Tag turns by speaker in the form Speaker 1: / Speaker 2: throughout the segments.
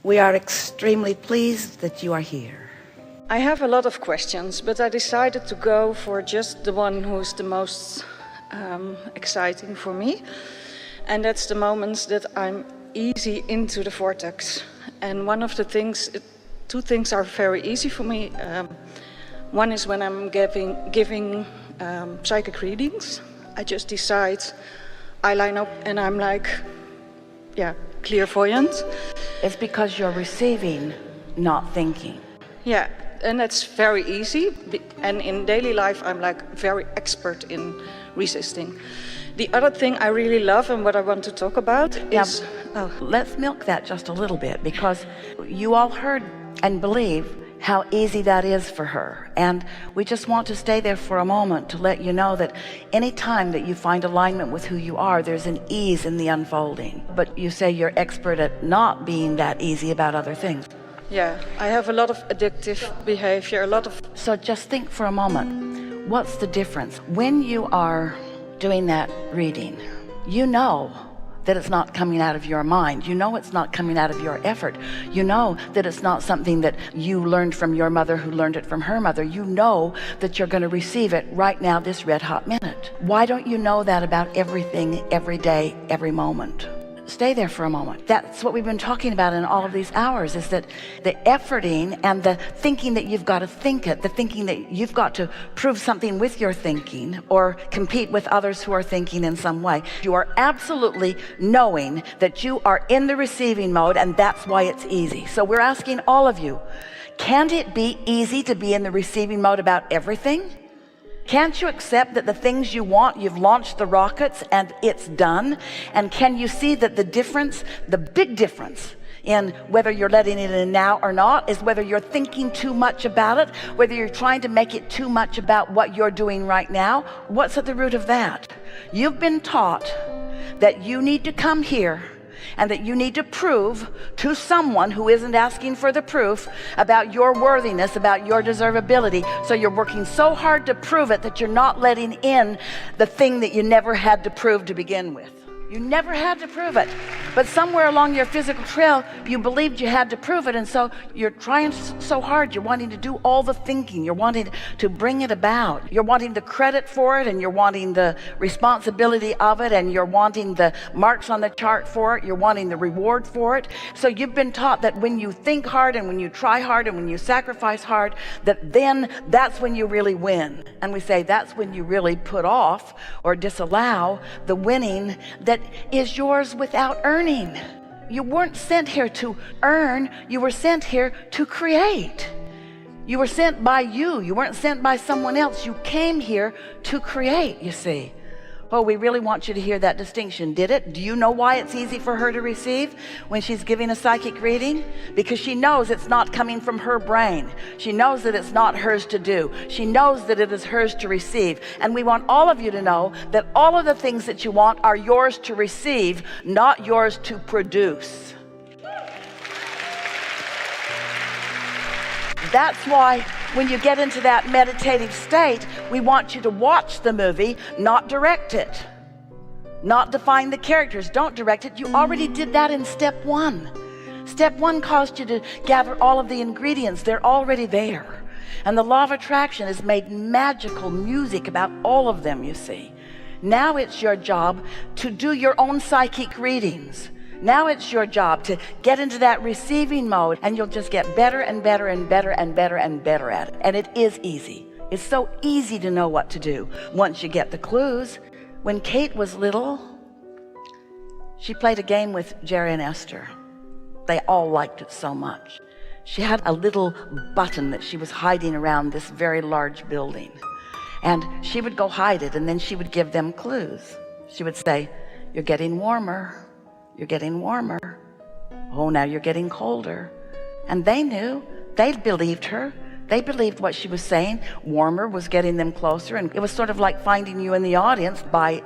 Speaker 1: We are extremely pleased that you are here.
Speaker 2: I have a lot of questions, but I decided to go for just the one who's the most exciting for me. And that's the moments that I'm easy into the vortex. And one of the things, two things are very easy for me. One is when I'm giving psychic readings. I just decide, I line up and I'm like, yeah, clairvoyant.
Speaker 1: It's because you're receiving, not thinking.
Speaker 2: Yeah, and that's very easy. And in daily life, I'm like very expert in resisting. The other thing I really love and what I want to talk about is...
Speaker 1: Let's milk that just a little bit, because you all heard and believe how easy that is for her. And we just want to stay there for a moment to let you know that any time that you find alignment with who you are, there's an ease in the unfolding. But you say you're expert at not being that easy about other things.
Speaker 2: Yeah, I have a lot of addictive behavior, a lot of...
Speaker 1: So just think for a moment, what's the difference? When you are doing that reading, you know that it's not coming out of your mind. You know it's not coming out of your effort. You know that it's not something that you learned from your mother who learned it from her mother. You know that you're going to receive it right now, this red hot minute. Why don't you know that about everything, every day, every moment? Stay there for a moment. That's what we've been talking about in all of these hours, is that the efforting and the thinking that you've got to think it, the thinking that you've got to prove something with your thinking or compete with others who are thinking in some way. You are absolutely knowing that you are in the receiving mode, and that's why it's easy. So we're asking all of you, can't it be easy to be in the receiving mode about everything? Can't you accept that the things you want, you've launched the rockets and it's done? And can you see that the difference, the big difference in whether you're letting it in now or not, is whether you're thinking too much about it, whether you're trying to make it too much about what you're doing right now? What's at the root of that? You've been taught that you need to come here and that you need to prove to someone who isn't asking for the proof about your worthiness, about your deservability. So you're working so hard to prove it that you're not letting in the thing that you never had to prove to begin with. You never had to prove it, but somewhere along your physical trail you believed you had to prove it, and so you're trying so hard. You're wanting to do all the thinking, you're wanting to bring it about, you're wanting the credit for it, and you're wanting the responsibility of it, and you're wanting the marks on the chart for it, you're wanting the reward for it. So you've been taught that when you think hard and when you try hard and when you sacrifice hard, that then that's when you really win. And we say that's when you really put off or disallow the winning that is yours without earning. You weren't sent here to earn, you were sent here to create. You were sent by you. You weren't sent by someone else. You came here to create, you see. Oh, we really want you to hear that distinction. Did it? Do you know why it's easy for her to receive when she's giving a psychic reading? Because she knows it's not coming from her brain. She knows that it's not hers to do. She knows that it is hers to receive. And we want all of you to know that all of the things that you want are yours to receive, not yours to produce. That's why when you get into that meditative state, we want you to watch the movie, not direct it, not define the characters. Don't direct it. You already did that in step one. Step one caused you to gather all of the ingredients. They're already there. And the law of attraction has made magical music about all of them, you see. Now it's your job to do your own psychic readings. Now it's your job to get into that receiving mode, and you'll just get better and better and better and better and better at it. And it is easy. It's so easy to know what to do once you get the clues. When Kate was little, she played a game with Jerry and Esther. They all liked it so much. She had a little button that she was hiding around this very large building. And she would go hide it, and then she would give them clues. She would say, "You're getting warmer. You're getting warmer. Oh, now you're getting colder." And they knew. They believed her. They believed what she was saying. Warmer was getting them closer, and it was sort of like finding you in the audience by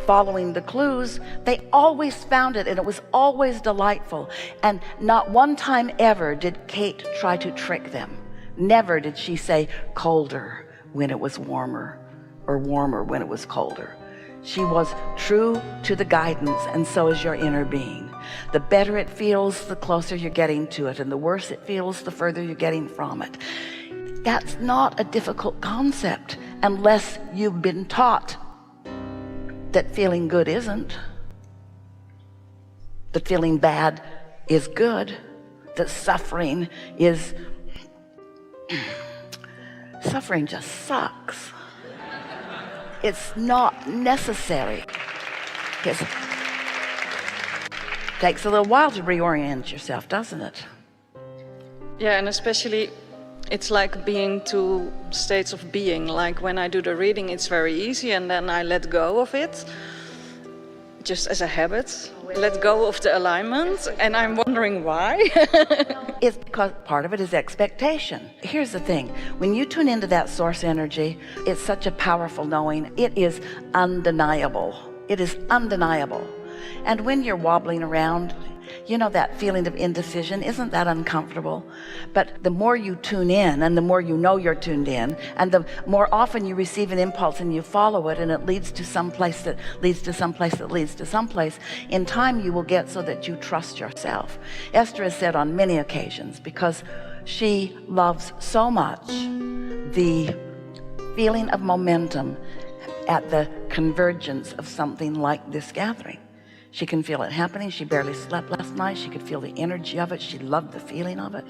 Speaker 1: following the clues. They always found it, and it was always delightful. And not one time ever did Kate try to trick them. Never did she say colder when it was warmer, or warmer when it was colder. She was true to the guidance, and so is your inner being. The better it feels, the closer you're getting to it, and the worse it feels, the further you're getting from it. That's not a difficult concept unless you've been taught that feeling good isn't, that feeling bad is good, that suffering just sucks. It's not necessary. It takes a little while to reorient yourself, doesn't it?
Speaker 2: Yeah, and especially it's like being two states of being. Like when I do the reading, it's very easy, and then I let go of it, just as a habit. Let go of the alignment, and I'm wondering why.
Speaker 1: It's because part of it is expectation. Here's the thing. When you tune into that source energy, it's such a powerful knowing. It is undeniable. It is undeniable. And when you're wobbling around, you know that feeling of indecision, isn't that uncomfortable? But the more you tune in, and the more you know you're tuned in, and the more often you receive an impulse and you follow it, and it leads to some place that leads to some place that leads to some place, in time you will get so that you trust yourself. Esther has said on many occasions, because she loves so much the feeling of momentum at the convergence of something like this gathering. She can feel it happening. She barely slept last night. She could feel the energy of it. She loved the feeling of it.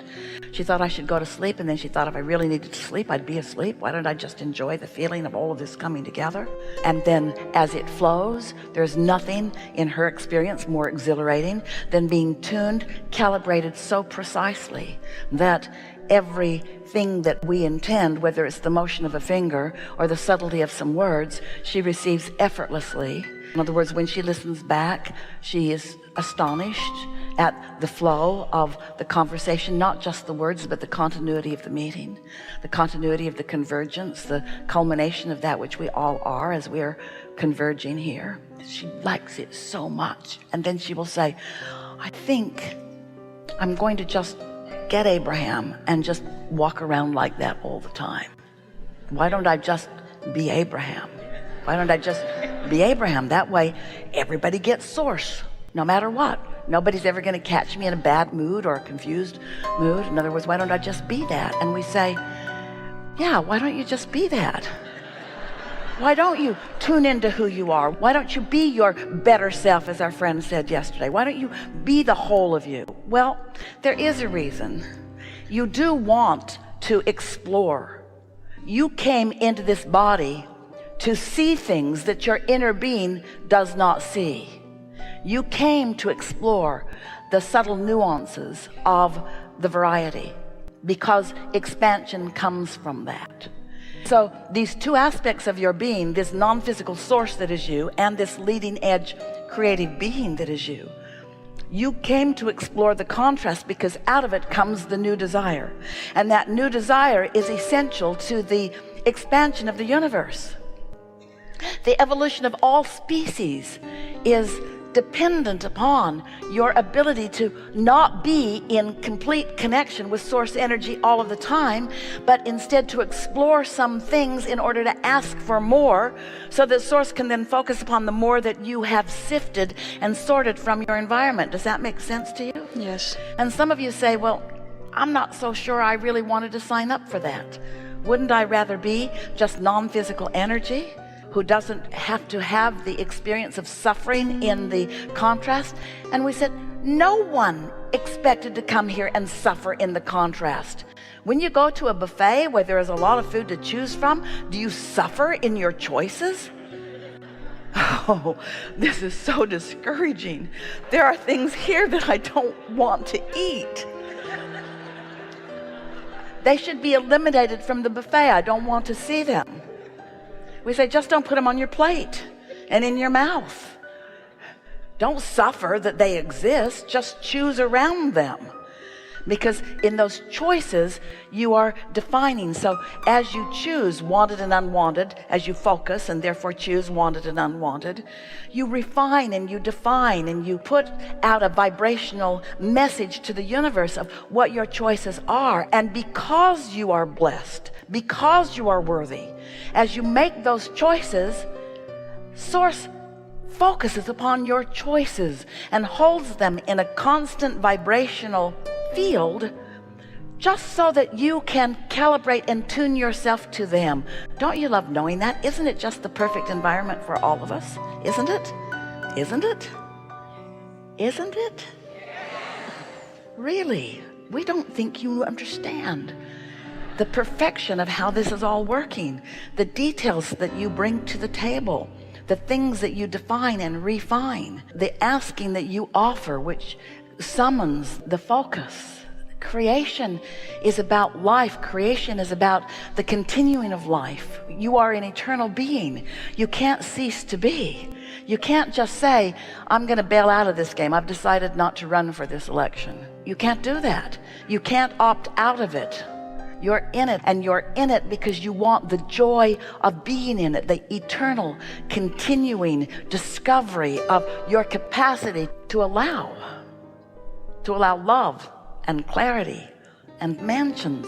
Speaker 1: She thought I should go to sleep, and then she thought if I really needed to sleep, I'd be asleep. Why don't I just enjoy the feeling of all of this coming together? And then as it flows, there's nothing in her experience more exhilarating than being tuned, calibrated so precisely that everything that we intend, whether it's the motion of a finger or the subtlety of some words, she receives effortlessly. In other words, when she listens back, she is astonished at the flow of the conversation, not just the words, but the continuity of the meeting, the continuity of the convergence, the culmination of that which we all are as we're converging here. She likes it so much. And then she will say, I think I'm going to just get Abraham and just walk around like that all the time. Why don't I just be Abraham? Why don't I just be Abraham? That way everybody gets source, no matter what. Nobody's ever going to catch me in a bad mood or a confused mood. In other words, why don't I just be that? And we say, yeah, why don't you just be that? Why don't you tune into who you are? Why don't you be your better self, as our friend said yesterday? Why don't you be the whole of you? Well, there is a reason. You do want to explore. You came into this body to see things that your inner being does not see. You came to explore the subtle nuances of the variety, because expansion comes from that. So these two aspects of your being, this non-physical source that is you, and this leading edge creative being that is you, you came to explore the contrast, because out of it comes the new desire. And that new desire is essential to the expansion of the universe. The evolution of all species is dependent upon your ability to not be in complete connection with source energy all of the time, but instead to explore some things in order to ask for more, so that source can then focus upon the more that you have sifted and sorted from your environment. Does that make sense to you?
Speaker 2: Yes.
Speaker 1: And some of you say, well, I'm not so sure I really wanted to sign up for that. Wouldn't I rather be just non-physical energy who doesn't have to have the experience of suffering in the contrast? And we said, no one expected to come here and suffer in the contrast. When you go to a buffet where there is a lot of food to choose from, do you suffer in your choices? Oh, this is so discouraging. There are things here that I don't want to eat. They should be eliminated from the buffet. I don't want to see them. We say, just don't put them on your plate and in your mouth. Don't suffer that they exist. Just choose around them. Because in those choices, you are defining. So as you choose wanted and unwanted, as you focus and therefore choose wanted and unwanted, you refine and you define and you put out a vibrational message to the universe of what your choices are. And because you are blessed, because you are worthy, as you make those choices, source focuses upon your choices and holds them in a constant vibrational field just so that you can calibrate and tune yourself to them. Don't you love knowing that? Isn't it just the perfect environment for all of us? Isn't it? Isn't it? Isn't it? Really? We don't think you understand the perfection of how this is all working, the details that you bring to the table, the things that you define and refine, the asking that you offer, which summons the focus. Creation is about life. Creation is about the continuing of life. You are an eternal being. You can't cease to be. You can't just say, I'm going to bail out of this game. I've decided not to run for this election. You can't do that. You can't opt out of it. You're in it, and you're in it because you want the joy of being in it, the eternal, continuing discovery of your capacity to allow love and clarity and mansions